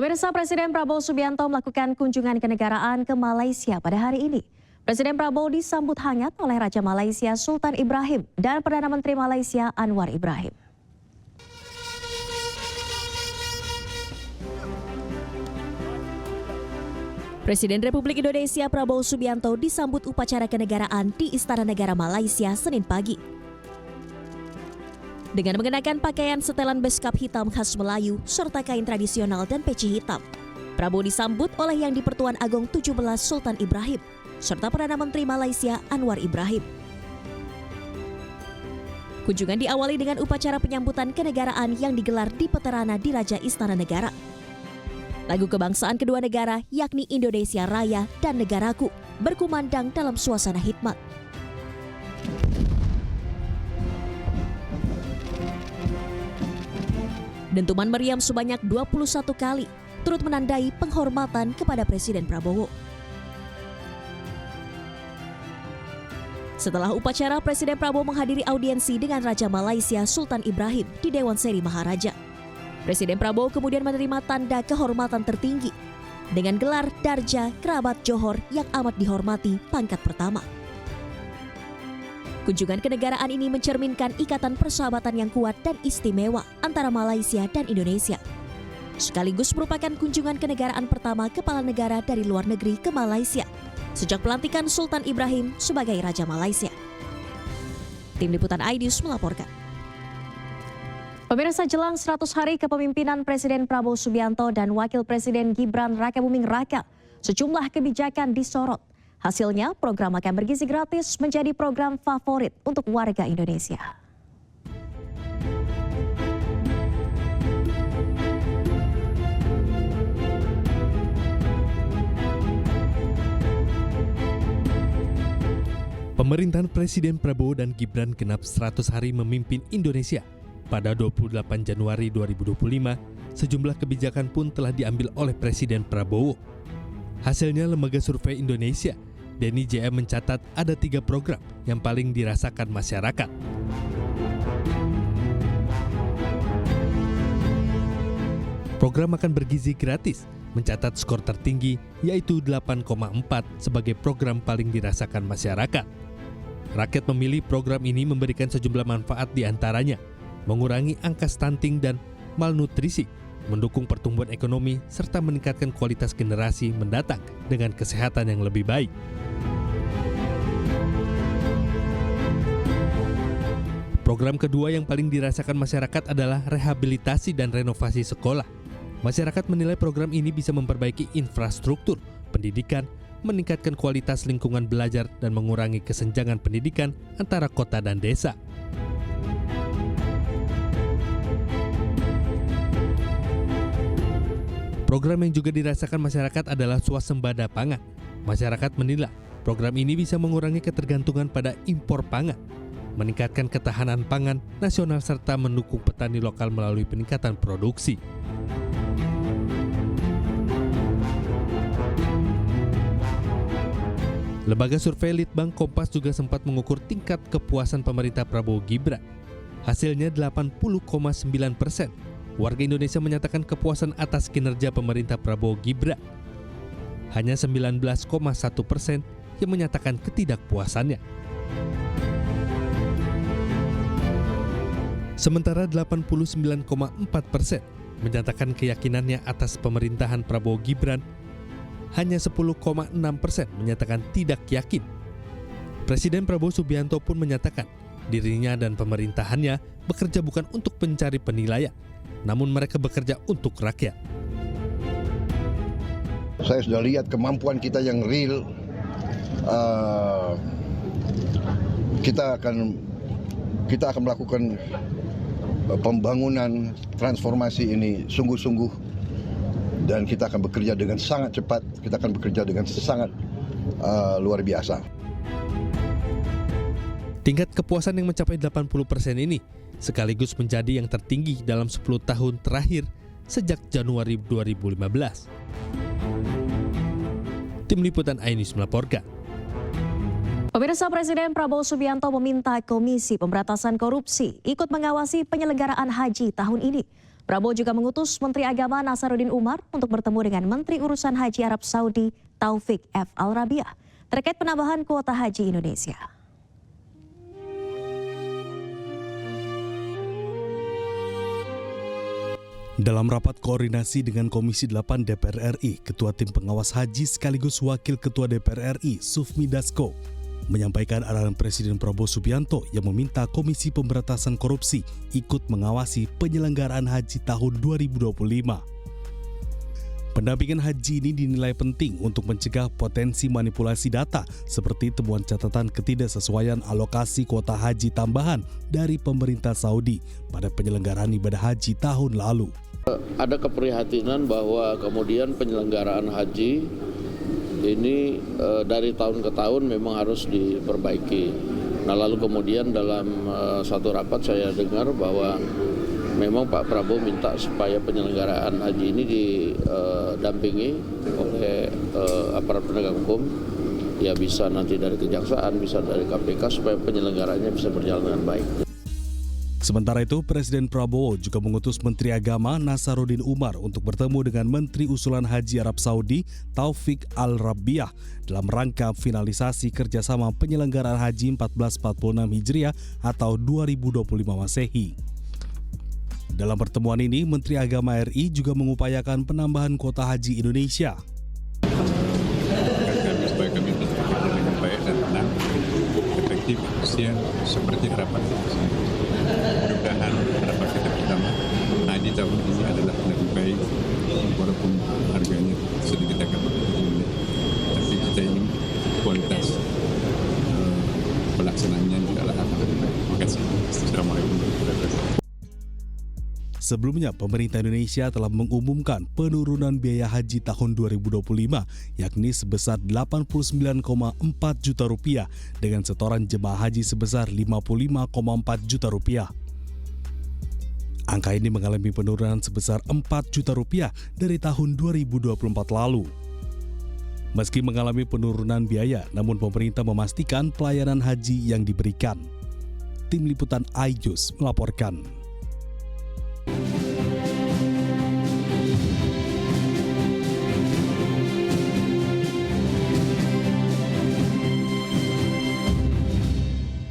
Pemirsa, Presiden Prabowo Subianto melakukan kunjungan kenegaraan ke Malaysia pada hari ini. Presiden Prabowo disambut hangat oleh Raja Malaysia Sultan Ibrahim dan Perdana Menteri Malaysia Anwar Ibrahim. Presiden Republik Indonesia Prabowo Subianto disambut upacara kenegaraan di Istana Negara Malaysia Senin pagi. Dengan mengenakan pakaian setelan beskap hitam khas Melayu serta kain tradisional dan peci hitam, Prabowo disambut oleh Yang di-Pertuan Agong 17 Sultan Ibrahim serta Perdana Menteri Malaysia Anwar Ibrahim. Kunjungan diawali dengan upacara penyambutan kenegaraan yang digelar di Peterana di Raja Istana Negara. Lagu kebangsaan kedua negara yakni Indonesia Raya dan Negaraku berkumandang dalam suasana hikmat. Dentuman meriam sebanyak 21 kali turut menandai penghormatan kepada Presiden Prabowo. Setelah upacara, Presiden Prabowo menghadiri audiensi dengan Raja Malaysia Sultan Ibrahim di Dewan Seri Maharaja. Presiden Prabowo kemudian menerima tanda kehormatan tertinggi dengan gelar Darja Kerabat Johor yang amat dihormati pangkat pertama. Kunjungan kenegaraan ini mencerminkan ikatan persahabatan yang kuat dan istimewa antara Malaysia dan Indonesia. Sekaligus merupakan kunjungan kenegaraan pertama kepala negara dari luar negeri ke Malaysia sejak pelantikan Sultan Ibrahim sebagai Raja Malaysia. Tim Liputan iNews melaporkan. Pemirsa, jelang 100 hari kepemimpinan Presiden Prabowo Subianto dan Wakil Presiden Gibran Rakabuming Raka, sejumlah kebijakan disorot. Hasilnya, program makan bergizi gratis menjadi program favorit untuk warga Indonesia. Pemerintahan Presiden Prabowo dan Gibran genap 100 hari memimpin Indonesia. Pada 28 Januari 2025, sejumlah kebijakan pun telah diambil oleh Presiden Prabowo. Hasilnya, Lembaga Survei Indonesia Denny JM mencatat ada 3 program yang paling dirasakan masyarakat. Program makan bergizi gratis mencatat skor tertinggi yaitu 8,4 sebagai program paling dirasakan masyarakat. Rakyat memilih program ini memberikan sejumlah manfaat diantaranya mengurangi angka stunting dan malnutrisi, mendukung pertumbuhan ekonomi, serta meningkatkan kualitas generasi mendatang dengan kesehatan yang lebih baik. Program kedua yang paling dirasakan masyarakat adalah rehabilitasi dan renovasi sekolah. Masyarakat menilai program ini bisa memperbaiki infrastruktur, pendidikan, meningkatkan kualitas lingkungan belajar, dan mengurangi kesenjangan pendidikan antara kota dan desa. Program yang juga dirasakan masyarakat adalah swasembada pangan. Masyarakat menilai program ini bisa mengurangi ketergantungan pada impor pangan, meningkatkan ketahanan pangan nasional, serta mendukung petani lokal melalui peningkatan produksi. Lembaga survei Litbang Kompas juga sempat mengukur tingkat kepuasan pemerintah Prabowo Gibran. Hasilnya 80,9%. Warga Indonesia menyatakan kepuasan atas kinerja pemerintah Prabowo Gibran. Hanya 19,1% yang menyatakan ketidakpuasannya. Sementara 89,4% menyatakan keyakinannya atas pemerintahan Prabowo Gibran. Hanya 10,6% menyatakan tidak yakin. Presiden Prabowo Subianto pun menyatakan dirinya dan pemerintahannya bekerja bukan untuk mencari penilaian, namun mereka bekerja untuk rakyat. Saya sudah lihat kemampuan kita yang real. Kita akan melakukan pembangunan transformasi ini sungguh-sungguh, dan kita akan bekerja dengan sangat cepat. Kita akan bekerja dengan sangat luar biasa. Tingkat kepuasan yang mencapai 80% ini sekaligus menjadi yang tertinggi dalam 10 tahun terakhir sejak Januari 2015. Tim Liputan iNews melaporkan. Pemirsa, Presiden Prabowo Subianto meminta Komisi Pemberantasan Korupsi ikut mengawasi penyelenggaraan haji tahun ini. Prabowo juga mengutus Menteri Agama Nasaruddin Umar untuk bertemu dengan Menteri Urusan Haji Arab Saudi Taufik F. Al-Rabiah terkait penambahan kuota haji Indonesia. Dalam rapat koordinasi dengan Komisi 8 DPR RI, Ketua Tim Pengawas Haji sekaligus Wakil Ketua DPR RI Sufmi Dasko menyampaikan arahan Presiden Prabowo Subianto yang meminta Komisi Pemberantasan Korupsi ikut mengawasi penyelenggaraan haji tahun 2025. Pendampingan haji ini dinilai penting untuk mencegah potensi manipulasi data seperti temuan catatan ketidaksesuaian alokasi kuota haji tambahan dari pemerintah Saudi pada penyelenggaraan ibadah haji tahun lalu. Ada keprihatinan bahwa kemudian penyelenggaraan haji ini dari tahun ke tahun memang harus diperbaiki. Nah lalu kemudian dalam satu rapat saya dengar bahwa memang Pak Prabowo minta supaya penyelenggaraan haji ini didampingi oleh aparat penegak hukum, ya bisa nanti dari Kejaksaan, bisa dari KPK supaya penyelenggaraannya bisa berjalan dengan baik. Sementara itu, Presiden Prabowo juga mengutus Menteri Agama Nasaruddin Umar untuk bertemu dengan Menteri Usulan Haji Arab Saudi Taufik Al-Rabiah dalam rangka finalisasi kerjasama penyelenggaraan haji 1446 Hijriah atau 2025 Masehi. Dalam pertemuan ini, Menteri Agama RI juga mengupayakan penambahan kuota haji Indonesia. Supaya kami bekerja dengan baik dan tenang, efektif, efisien, seperti harapan kita. Mudah-mudahan harapan kita pertama, haji tahun ini adalah lebih baik, walaupun harganya sedikit agak tinggi, tapi kita ingin kualitas pelaksanaannya juga akan lebih baik. Terima kasih. Assalamualaikum warahmatullahi wabarakatuh. Sebelumnya, pemerintah Indonesia telah mengumumkan penurunan biaya haji tahun 2025, yakni sebesar 89,4 juta rupiah dengan setoran jemaah haji sebesar 55,4 juta rupiah. Angka ini mengalami penurunan sebesar 4 juta rupiah dari tahun 2024 lalu. Meski mengalami penurunan biaya, namun pemerintah memastikan pelayanan haji yang diberikan. Tim Liputan iJus melaporkan.